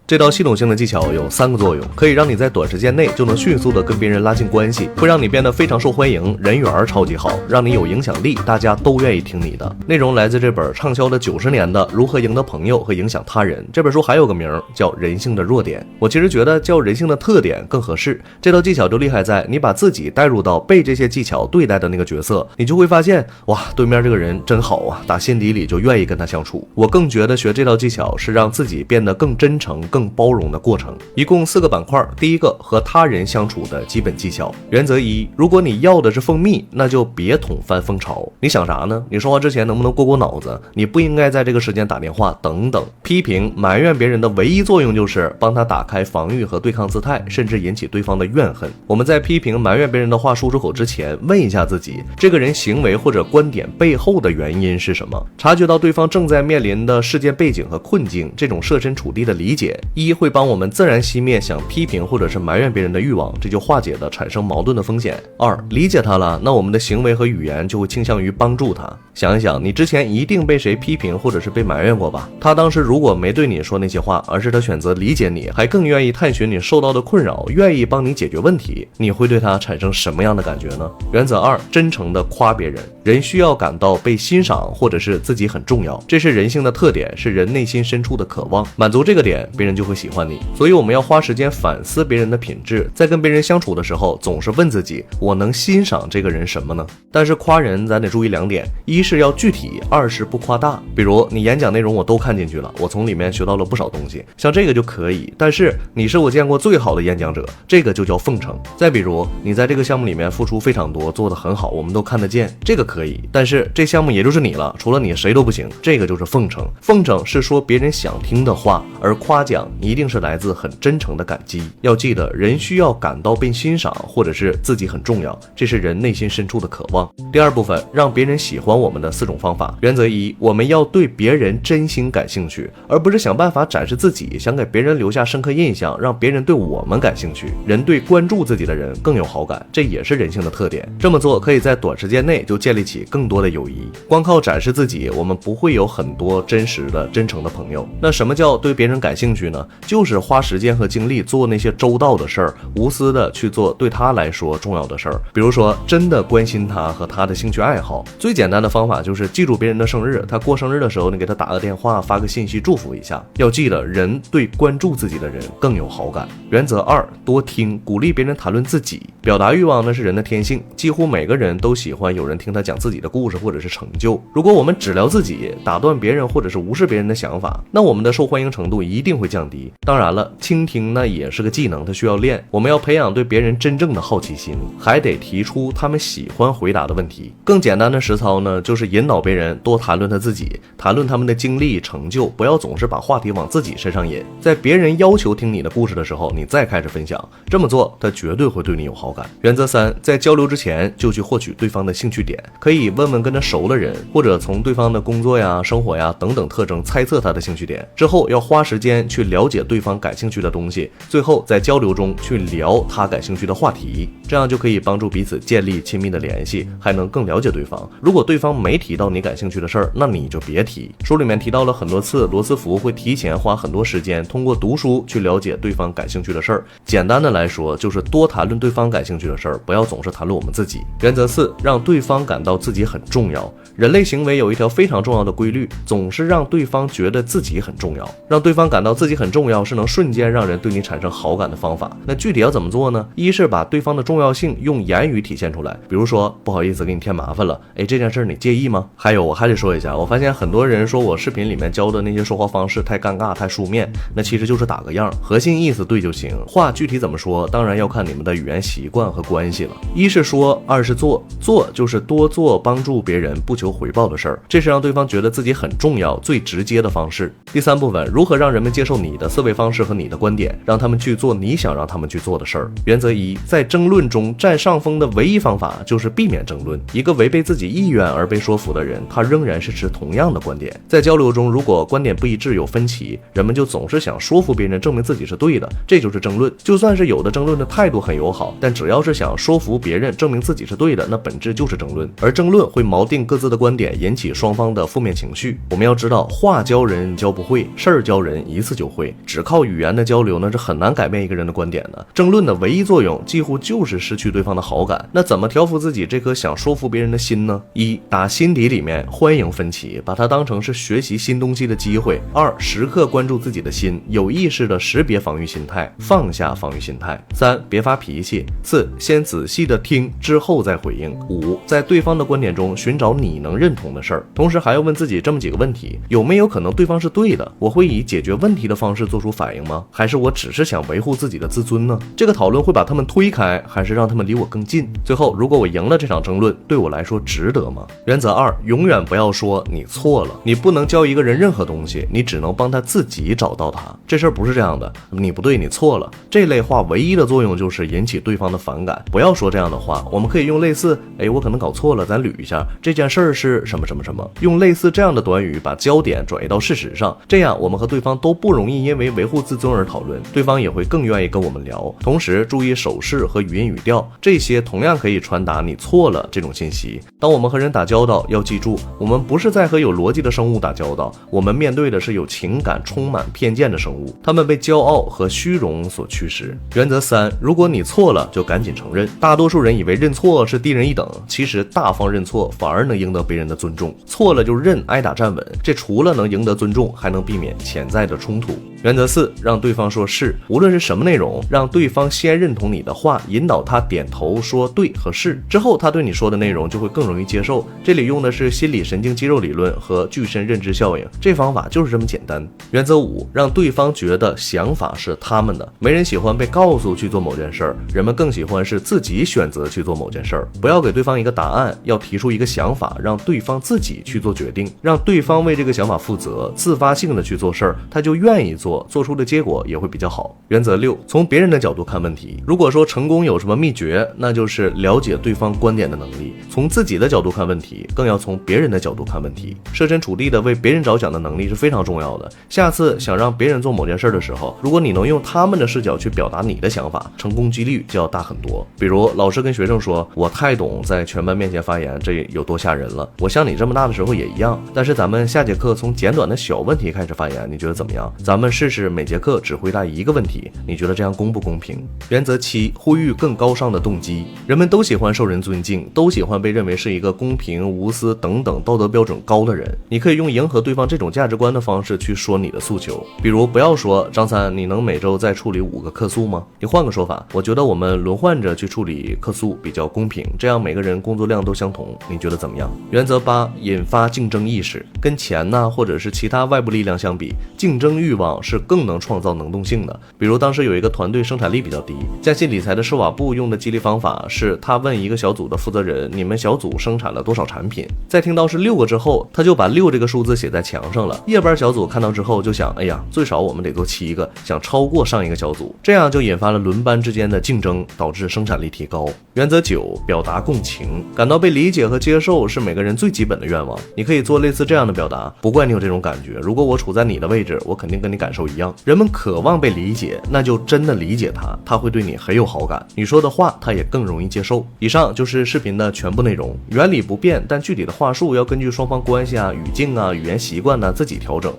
这道系统性的技巧有3个作用，可以让你在短时间内就能迅速的跟别人拉近关系，会让你变得非常受欢迎，人缘超级好，让你有影响力，大家都愿意听你的。内容来自这本畅销了90年的《如何赢得朋友和影响他人》。这本书还有个名叫《人性的弱点》，我其实觉得叫人性的特点更合适。这道技巧就厉害在你把自己带入到被这些技巧对待的那个角色，你就会发现，哇，对面这个人真好啊，打心底里就愿意跟他相处。我更觉得学这道技巧是让自己变得更真诚、更包容的过程。一共4个板块，第一个和他人相处的基本技巧。原则1，如果你要的是蜂蜜，那就别捅翻蜂巢。你想啥呢？你说话之前能不能过脑子？你不应该在这个时间打电话等等。批评埋怨别人的唯一作用就是帮他打开防御和对抗姿态，甚至引起对方的怨恨。我们在批评埋怨别人的话说出口之前，问一下自己，这个人行为或者观点背后的原因是什么？察觉到对方正在面临的事件背景和困境，这种设身处地的理解，会帮我们自然熄灭想批评或者是埋怨别人的欲望，这就化解了产生矛盾的风险。2，理解他了，那我们的行为和语言就会倾向于帮助他。想一想，你之前一定被谁批评或者是被埋怨过吧？他当时如果没对你说那些话，而是他选择理解你，还更愿意探寻你受到的困扰，愿意帮你解决问题，你会对他产生什么样的感觉呢？原则2，真诚的夸别人。人需要感到被欣赏或者是自己很重要，这是人性的特点，是人内心深处的渴望。满足这个点，别人就会喜欢你。所以我们要花时间反思别人的品质，在跟别人相处的时候，总是问自己，我能欣赏这个人什么呢？但是夸人咱得注意2点，一是要具体，2是不夸大。比如你演讲内容我都看进去了，我从里面学到了不少东西，像这个就可以。但是你是我见过最好的演讲者，这个就叫奉承。再比如你在这个项目里面付出非常多，做得很好，我们都看得见，这个可以。但是这项目也就是你了，除了你谁都不行，这个就是奉承。奉承是说别人想听的话，而夸奖一定是来自很真诚的感激。要记得，人需要感到被欣赏，或者是自己很重要，这是人内心深处的渴望。第2部分，让别人喜欢我们的4种方法。原则1，我们要对别人真心感兴趣，而不是想办法展示自己，想给别人留下深刻印象，让别人对我们感兴趣。人对关注自己的人更有好感，这也是人性的特点。这么做可以在短时间内就建立起更多的友谊。光靠展示自己，我们不会有很多真实的、真诚的朋友。那什么叫对别人感兴趣呢？就是花时间和精力做那些周到的事儿，无私的去做对他来说重要的事儿。比如说，真的关心他和他的兴趣爱好。最简单的方法就是记住别人的生日，他过生日的时候，你给他打个电话，发个信息祝福一下。要记得，人对关注自己的人更有好感。原则2，多听，鼓励别人谈论自己。表达欲望那是人的天性，几乎每个人都喜欢有人听他讲自己的故事或者是成就。如果我们只聊自己，打断别人或者是无视别人的想法，那我们的受欢迎程度一定会降低。当然了，倾听那也是个技能，它需要练。我们要培养对别人真正的好奇心，还得提出他们喜欢回答的问题。更简单的实操呢，就是引导别人多谈论他自己，谈论他们的经历成就，不要总是把话题往自己身上引。在别人要求听你的故事的时候，你再开始分享，这么做他绝对会对你有好感。原则3，在交流之前就去获取对方的兴趣点，可以问问跟他熟的人，或者从对方的工作呀、生活呀等等特征猜测他的兴趣点。之后要花时间去了解对方感兴趣的东西，最后在交流中去聊他感兴趣的话题，这样就可以帮助彼此建立亲密的联系，还能更了解对方。如果对方没提到你感兴趣的事儿，那你就别提。书里面提到了很多次，罗斯福会提前花很多时间通过读书去了解对方感兴趣的事儿。简单的来说，就是多谈论对方感兴趣的事儿，不要总是谈论我们自己。原则4，让对方感到自己很重要。人类行为有一条非常重要的规律，总是让对方觉得自己很重要。让对方感到自己很重要，是能瞬间让人对你产生好感的方法。那具体要怎么做呢？一是把对方的重要性用言语体现出来，比如说，不好意思给你添麻烦了，这件事你介意吗？还有我还得说一下，我发现很多人说我视频里面教的那些说话方式太尴尬太书面，那其实就是打个样，核心意思对就行，话具体怎么说当然要看你们的语言习惯和关系了。一是说，二是做，做就是多做帮助别人不求回报的事儿，这是让对方觉得自己很重要最直接的方式。第3部分，如何让人们接受你的思维方式和你的观点，让他们去做你想让他们去做的事儿。原则1，在争论中占上风的唯一方法就是避免争论。一个违背自己意愿而被说服的人，他仍然是持同样的观点。在交流中，如果观点不一致有分歧，人们就总是想说服别人证明自己是对的，这就是争论。就算是有的争论的态度很友好，但只要是想说服别人证明自己是对的，那本质就是争论。而争论会锚定各自的观点，引起双方的负面情绪。我们要知道，话教人教不会，事儿教人一次就会。会，只靠语言的交流呢是很难改变一个人的观点的。争论的唯一作用几乎就是失去对方的好感。那怎么调服自己这颗想说服别人的心呢？一，打心底里面欢迎分歧，把它当成是学习新东西的机会。二，时刻关注自己的心，有意识的识别防御心态，放下防御心态。三，别发脾气。四，先仔细的听，之后再回应。五，在对方的观点中寻找你能认同的事儿，同时还要问自己这么几个问题：有没有可能对方是对的？我会以解决问题的方式做出反应吗？还是我只是想维护自己的自尊呢？这个讨论会把他们推开，还是让他们离我更近？最后，如果我赢了这场争论，对我来说值得吗？原则二，永远不要说你错了。你不能教一个人任何东西，你只能帮他自己找到它。这事儿不是这样的，你不对，你错了。这类话唯一的作用就是引起对方的反感。不要说这样的话，我们可以用类似我可能搞错了，咱捋一下这件事儿是什么什么什么，用类似这样的短语把焦点转移到事实上，这样我们和对方都不容易因为维护自尊而讨论，对方也会更愿意跟我们聊。同时注意手势和语音语调，这些同样可以传达你错了这种信息。当我们和人打交道，要记住，我们不是在和有逻辑的生物打交道，我们面对的是有情感、充满偏见的生物，他们被骄傲和虚荣所驱使。原则三，如果你错了，就赶紧承认。大多数人以为认错是低人一等，其实大方认错反而能赢得别人的尊重。错了就认，挨打站稳，这除了能赢得尊重，还能避免潜在的冲突。原则四，让对方说是，无论是什么内容，让对方先认同你的话，引导他点头说对和是，之后他对你说的内容就会更容易接受。这里用的是心理神经肌肉理论和具身认知效应，这方法就是这么简单。原则五，让对方觉得想法是他们的。没人喜欢被告诉去做某件事儿，人们更喜欢是自己选择去做某件事儿。不要给对方一个答案，要提出一个想法，让对方自己去做决定，让对方为这个想法负责，自发性的去做事儿，他就愿意做，做出的结果也会比较好。原则六，从别人的角度看问题。如果说成功有什么秘诀，那就是了解对方观点的能力。从自己的角度看问题，更要从别人的角度看问题。设身处地的为别人着想的能力是非常重要的。下次想让别人做某件事的时候，如果你能用他们的视角去表达你的想法，成功几率就要大很多。比如老师跟学生说，我太懂在全班面前发言这有多吓人了，我像你这么大的时候也一样，但是咱们下节课从简短的小问题开始发言，你觉得怎么样？咱们试试每节课只回答一个问题，你觉得这样公不公平？原则七，呼吁更高尚的动机。人们都喜欢受人尊敬，都喜欢被认为是一个公平、无私等等道德标准高的人。你可以用迎合对方这种价值观的方式去说你的诉求，比如不要说张三，你能每周再处理5个客诉吗？你换个说法，我觉得我们轮换着去处理客诉比较公平，这样每个人工作量都相同，你觉得怎么样？原则八，引发竞争意识。跟钱呢，或者是其他外部力量相比，竞争欲望是更能创造能动性的。比如当时有一个团队生产力比较低，嘉信理财的施瓦布用的激励方法是，他问一个小组的负责人，你们小组生产了多少产品？在听到是6个之后，他就把6这个数字写在墙上了。夜班小组看到之后就想，哎呀，最少我们得做7个，想超过上一个小组，这样就引发了轮班之间的竞争，导致生产力提高。原则9，表达共情。感到被理解和接受是每个人最基本的愿望，你可以做类似这样的表达，不怪你有这种感觉，如果我处在你的位置，我肯定跟你感受一样。人们渴望被理解，那就真的理解他，他会对你很有好感，你说的话他也更容易接受。以上就是视频的全部内容，原理不变，但具体的话术要根据双方关系啊、语境啊、语言习惯呢自己调整。